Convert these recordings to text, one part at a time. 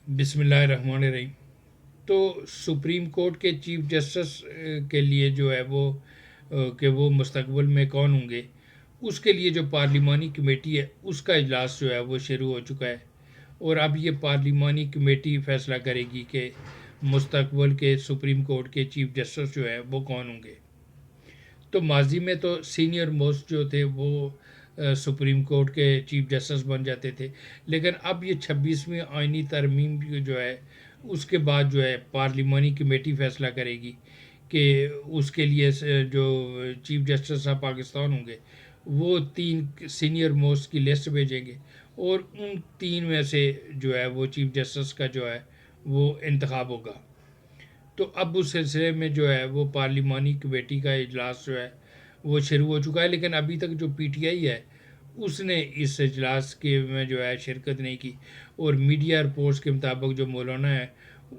بسم اللہ الرحمن الرحیم۔ تو سپریم کورٹ کے چیف جسٹس کے لیے جو ہے وہ کہ وہ مستقبل میں کون ہوں گے، اس کے لیے جو پارلیمانی کمیٹی ہے اس کا اجلاس جو ہے وہ شروع ہو چکا ہے، اور اب یہ پارلیمانی کمیٹی فیصلہ کرے گی کہ مستقبل کے سپریم کورٹ کے چیف جسٹس جو ہے وہ کون ہوں گے۔ تو ماضی میں تو سینئر موسٹ جو تھے وہ سپریم کورٹ کے چیف جسٹس بن جاتے تھے، لیکن اب یہ 26ویں آئینی ترمیم جو ہے اس کے بعد جو ہے پارلیمانی کمیٹی فیصلہ کرے گی کہ اس کے لیے جو چیف جسٹس آف پاکستان ہوں گے وہ 3 سینئر موسٹ کی لسٹ بھیجیں گے، اور ان 3 میں سے جو ہے وہ چیف جسٹس کا جو ہے وہ انتخاب ہوگا۔ تو اب اس سلسلے میں جو ہے وہ پارلیمانی کمیٹی کا اجلاس جو ہے وہ شروع ہو چکا ہے، لیکن ابھی تک جو پی ٹی آئی ہے اس نے اس اجلاس کے میں جو ہے شرکت نہیں کی، اور میڈیا رپورٹس کے مطابق جو مولانا ہے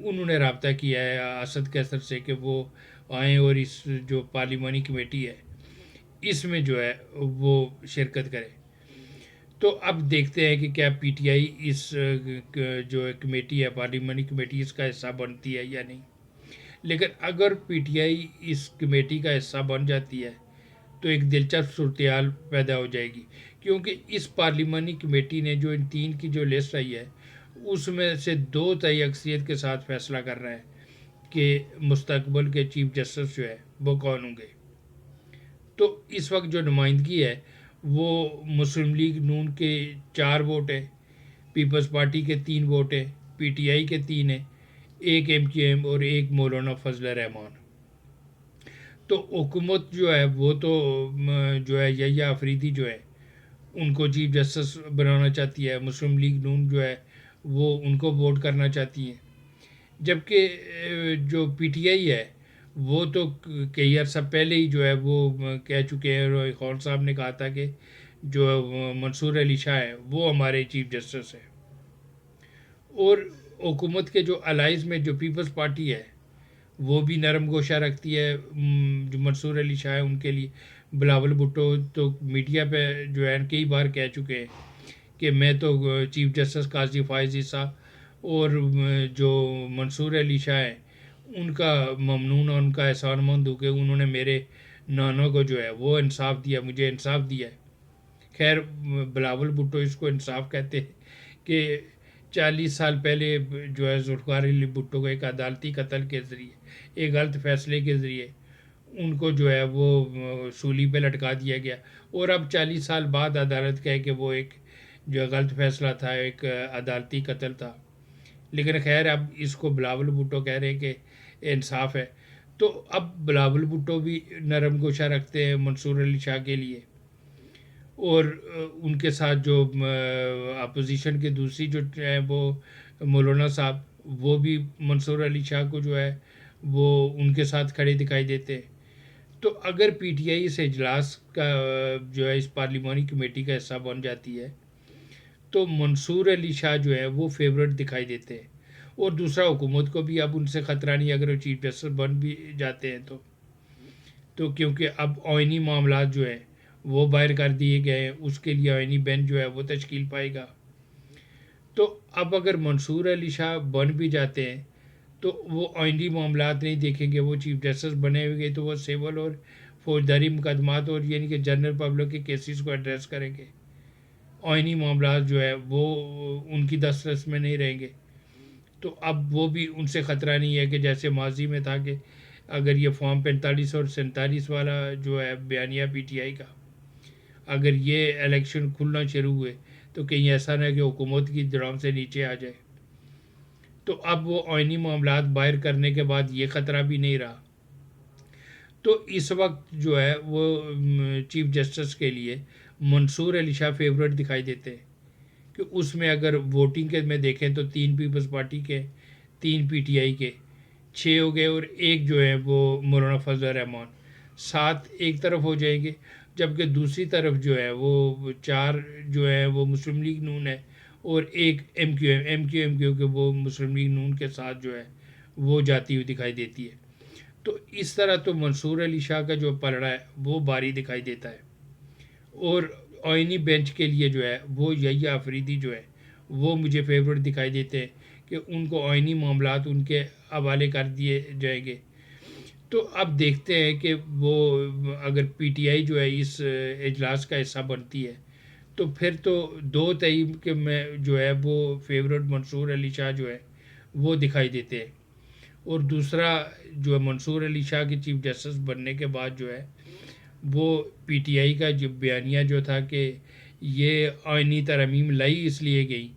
انہوں نے رابطہ کیا ہے اسد کیسر سے کہ وہ آئیں اور اس جو پارلیمانی کمیٹی ہے اس میں جو ہے وہ شرکت کرے۔ تو اب دیکھتے ہیں کہ کیا پی ٹی آئی اس جو کمیٹی ہے پارلیمانی کمیٹی اس کا حصہ بنتی ہے یا نہیں، لیکن اگر P T I us committee کا حصہ بن جاتی ہے تو ایک دلچسپ صورتحال پیدا ہو جائے گی، کیونکہ اس پارلیمانی کمیٹی نے جو ان 3 کی جو لسٹ آئی ہے اس میں سے 2 تہائی اکثریت کے ساتھ فیصلہ کر رہا ہے کہ مستقبل کے چیف جسٹس جو ہے وہ کون ہوں گے۔ تو اس وقت جو نمائندگی ہے وہ مسلم لیگ نون کے 4 ووٹ ہے، پیپلز پارٹی کے 3 ووٹ ہیں، پی ٹی آئی کے 3 ہیں، ایک ایم کیو ایم اور ایک مولانا فضل الرحمان۔ تو حکومت جو ہے وہ تو جو ہے یحییٰ آفریدی جو ہے ان کو چیف جسٹس بنانا چاہتی ہے، مسلم لیگ نون جو ہے وہ ان کو ووٹ کرنا چاہتی ہے، جبکہ جو پی ٹی آئی ہے وہ تو کئی عرصہ پہلے ہی جو ہے وہ کہہ چکے ہیں، روئی خان صاحب نے کہا تھا کہ جو منصور علی شاہ ہے وہ ہمارے چیف جسٹس ہیں، اور حکومت کے جو الائز میں جو پیپلز پارٹی ہے وہ بھی نرم گوشہ رکھتی ہے جو منصور علی شاہ ہے ان کے لیے۔ بلاول بھٹو تو میڈیا پہ جو ہے کئی بار کہہ چکے ہیں کہ میں تو چیف جسٹس قاضی فائز عیسیٰ اور جو منصور علی شاہ ہیں ان کا ممنون اور ان کا احسان مند ہوں کہ انہوں نے میرے نانوں کو جو ہے وہ انصاف دیا، مجھے انصاف دیا ہے۔ خیر بلاول بھٹو اس کو انصاف کہتے ہیں کہ 40 سال پہلے جو ہے ذوالفقار علی بھٹو کو ایک عدالتی قتل کے ذریعے، ایک غلط فیصلے کے ذریعے ان کو جو ہے وہ سولی پہ لٹکا دیا گیا، اور اب 40 سال بعد عدالت کہے کہ وہ ایک جو غلط فیصلہ تھا، ایک عدالتی قتل تھا، لیکن خیر اب اس کو بلاول بھٹو کہہ رہے ہیں کہ انصاف ہے۔ تو اب بلاول بھٹو بھی نرم گوشہ رکھتے ہیں منصور علی شاہ کے لیے، اور ان کے ساتھ جو اپوزیشن کے دوسری جو ہیں وہ مولانا صاحب وہ بھی منصور علی شاہ کو جو ہے وہ ان کے ساتھ کھڑے دکھائی دیتے ہیں۔ تو اگر پی ٹی آئی اس اجلاس کا جو ہے اس پارلیمانی کمیٹی کا حصہ بن جاتی ہے تو منصور علی شاہ جو ہے وہ فیورٹ دکھائی دیتے ہیں، اور دوسرا حکومت کو بھی اب ان سے خطرہ نہیں اگر وہ چیف جسٹس بن بھی جاتے ہیں تو کیونکہ اب آئینی معاملات جو ہیں وہ باہر کر دیے گئے ہیں، اس کے لیے آئینی بینچ جو ہے وہ تشکیل پائے گا۔ تو اب اگر منصور علی شاہ بن بھی جاتے ہیں تو وہ آئینی معاملات نہیں دیکھیں گے، وہ چیف جسٹس بنے ہوئے تو وہ سول اور فوجداری مقدمات اور یعنی کہ جنرل پبلک کے کیسز کو ایڈریس کریں گے، آئینی معاملات جو ہے وہ ان کی دسترس میں نہیں رہیں گے۔ تو اب وہ بھی ان سے خطرہ نہیں ہے کہ جیسے ماضی میں تھا کہ اگر یہ فارم 45 اور 47 والا جو ہے بیانیہ پی ٹی آئی کا اگر یہ الیکشن کھلنا شروع ہوئے تو کہیں ایسا نہ کہ حکومت کی جڑام سے نیچے آ جائے۔ تو اب وہ آئینی معاملات باہر کرنے کے بعد یہ خطرہ بھی نہیں رہا۔ تو اس وقت جو ہے وہ چیف جسٹس کے لیے منصور علی شاہ فیورٹ دکھائی دیتے ہیں، کہ اس میں اگر ووٹنگ کے میں دیکھیں تو 3 پیپلز پارٹی کے، 3 پی ٹی آئی کے 6 ہو گئے، اور ایک جو ہے وہ مولانا فضل الرحمان، 7 ایک طرف ہو جائیں گے، جبکہ دوسری طرف جو ہے وہ 4 جو ہے وہ مسلم لیگ نون ہے، اور ایک ایم کیو ایم کے وہ مسلم لیگ نون کے ساتھ جو ہے وہ جاتی ہوئی دکھائی دیتی ہے۔ تو اس طرح تو منصور علی شاہ کا جو پلڑا ہے وہ باری دکھائی دیتا ہے، اور آئینی بینچ کے لیے جو ہے وہ یحییٰ آفریدی جو ہے وہ مجھے فیوریٹ دکھائی دیتے ہیں کہ ان کو آئینی معاملات ان کے حوالے کر دیے جائیں گے. تو اب دیکھتے ہیں کہ وہ اگر پی ٹی آئی جو ہے اس اجلاس کا حصہ بنتی ہے تو پھر تو دو تئی کے میں جو ہے وہ فیوریٹ منصور علی شاہ جو ہے وہ دکھائی دیتے ہیں. اور دوسرا جو ہے منصور علی شاہ کے چیف جسٹس بننے کے بعد جو ہے وہ پی ٹی آئی کا جو بیانیہ جو تھا کہ یہ آئینی ترامیم لائی اس لیے گئی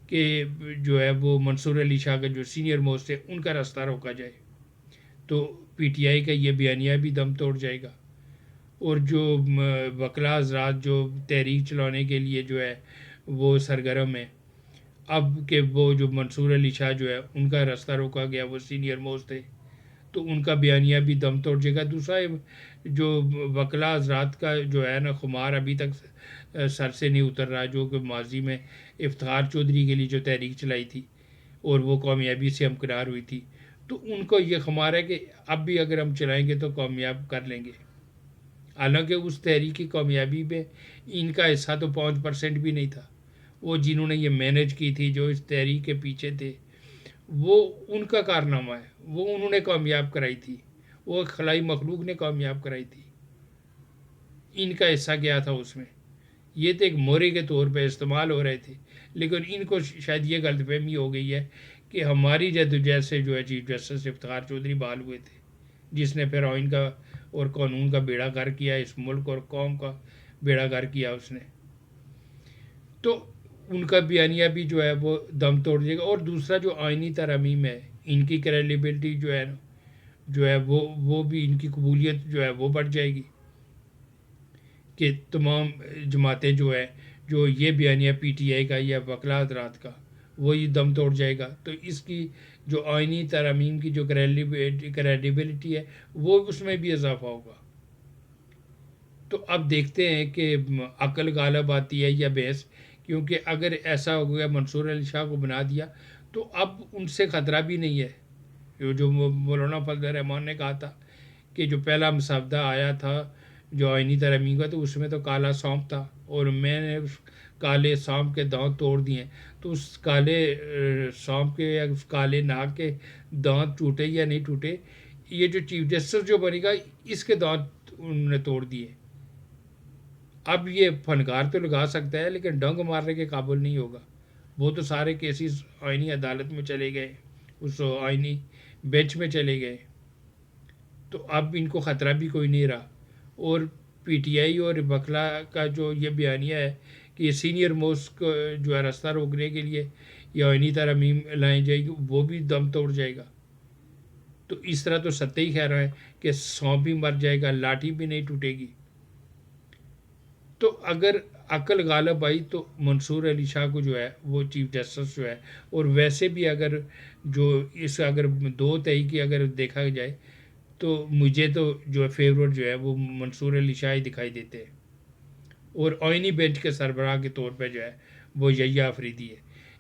کہ جو ہے وہ منصور علی شاہ کا جو سینئر موسٹ ہے ان کا راستہ روکا جائے. تو پی ٹی آئی کا یہ بیانیہ بھی دم توڑ جائے گا. اور جو وکلاء حضرات جو تحریک چلانے کے لیے جو ہے وہ سرگرم ہے اب کہ وہ جو منصور علی شاہ جو ہے ان کا راستہ روکا گیا وہ سینئر موسٹ تھے تو ان کا بیانیہ بھی دم توڑ جائے گا. دوسرا جو وکلاء حضرات کا جو ہے نا خمار ابھی تک سر سے نہیں اتر رہا جو کہ ماضی میں افتخار چودھری کے لیے جو تحریک چلائی تھی اور وہ کامیابی سے ہمکنار ہوئی تھی تو ان کو یہ خمار ہے کہ اب بھی اگر ہم چلائیں گے تو کامیاب کر لیں گے. حالانکہ اس تحریک کی کامیابی میں ان کا حصہ تو 5% بھی نہیں تھا. وہ جنہوں نے یہ مینج کی تھی جو اس تحریک کے پیچھے تھے وہ ان کا کارنامہ ہے. وہ انہوں نے کامیاب کرائی تھی. وہ خلائی مخلوق نے کامیاب کرائی تھی. ان کا حصہ کیا تھا اس میں؟ یہ تو ایک مورے کے طور پہ استعمال ہو رہے تھے لیکن ان کو شاید یہ غلط فہمی ہو گئی ہے کہ ہماری جدوجہد سے جو ہے چیف جسٹس افتخار چودھری بحال ہوئے تھے جس نے پھر آئین کا اور قانون کا بیڑا گر کیا اس ملک اور قوم کا بیڑا گر کیا اس نے. تو ان کا بیانیہ بھی جو ہے وہ دم توڑ جائے گا. اور دوسرا جو آئینی ترامیم ہے ان کی کریڈیبلٹی جو ہے وہ بھی ان کی قبولیت جو ہے وہ بڑھ جائے گی کہ تمام جماعتیں جو ہے جو یہ بیانیہ پی ٹی آئی کا یا وکلاء حضرات کا وہ یہ دم توڑ جائے گا. تو اس کی جو آئینی ترامیم کی جو کریڈیبلٹی ہے وہ اس میں بھی اضافہ ہوگا. تو اب دیکھتے ہیں کہ عقل غالب آتی ہے یا بحث کیونکہ اگر ایسا ہو گیا منصور علی شاہ کو بنا دیا تو اب ان سے خطرہ بھی نہیں ہے. جو مولانا فضل الرحمان نے کہا تھا کہ جو پہلا مسودہ آیا تھا جو آئینی ترامیم کا تو اس میں تو کالا سانپ تھا اور میں نے اس کالے سانپ کے دانت توڑ دیے. تو اس کالے سانپ کے یا اس کالے ناگ کے دانت ٹوٹے یا نہیں ٹوٹے یہ جو چیف جسٹس جو بنے گا اس کے دانت انہوں نے توڑ دیے. اب یہ فنکار تو لگا سکتا ہے لیکن ڈنگ مارنے کے قابل نہیں ہوگا. وہ تو سارے کیسز آئینی عدالت میں چلے گئے اس آئینی بینچ میں چلے گئے تو اب ان کو خطرہ بھی کوئی نہیں رہا. اور پی ٹی آئی اور وکلا کا جو یہ بیانیہ ہے کہ یہ سینئر موسٹ جو ہے راستہ روکنے کے لیے یہ آئینی ترامیم لائی جائے گی وہ بھی دم توڑ جائے گا. تو اس طرح تو ستہ ہی کہہ رہا ہے کہ سانپ بھی مر جائے گا لاٹھی بھی نہیں ٹوٹے گی. تو اگر عقل غالب آئی تو منصور علی شاہ کو جو ہے وہ چیف جسٹس جو ہے اور ویسے بھی اگر جو اس اگر دو تئی کی اگر دیکھا جائے تو مجھے تو جو ہے فیوریٹ جو ہے وہ منصور علی شاہ ہی دکھائی دیتے ہیں. اور آئینی بینچ کے سربراہ کے طور پہ جو ہے وہ یحییٰ آفریدی ہے.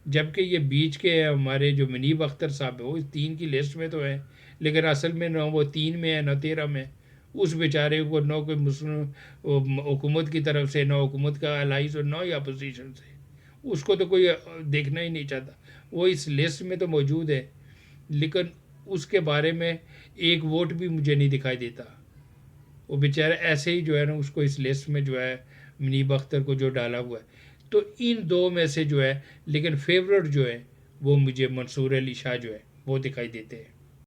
جبکہ یہ بیچ کے ہمارے جو منیب اختر صاحب ہے وہ 3 کی لسٹ میں تو ہے لیکن اصل میں نہ وہ 3 میں ہے نہ 13 میں. اس بیچارے کو نہ کوئی مسلم حکومت کی طرف سے نہ حکومت کا الائز اور نہ ہی اپوزیشن سے اس کو تو کوئی دیکھنا ہی نہیں چاہتا. وہ اس لسٹ میں تو موجود ہے لیکن اس کے بارے میں ایک ووٹ بھی مجھے نہیں دکھائی دیتا. وہ بیچارہ ایسے ہی جو ہے نا اس کو اس لسٹ میں جو ہے منیب اختر کو جو ڈالا ہوا ہے. تو ان دو میں سے جو ہے لیکن فیوریٹ جو ہے وہ مجھے منصور علی شاہ جو ہے وہ دکھائی دیتے ہیں.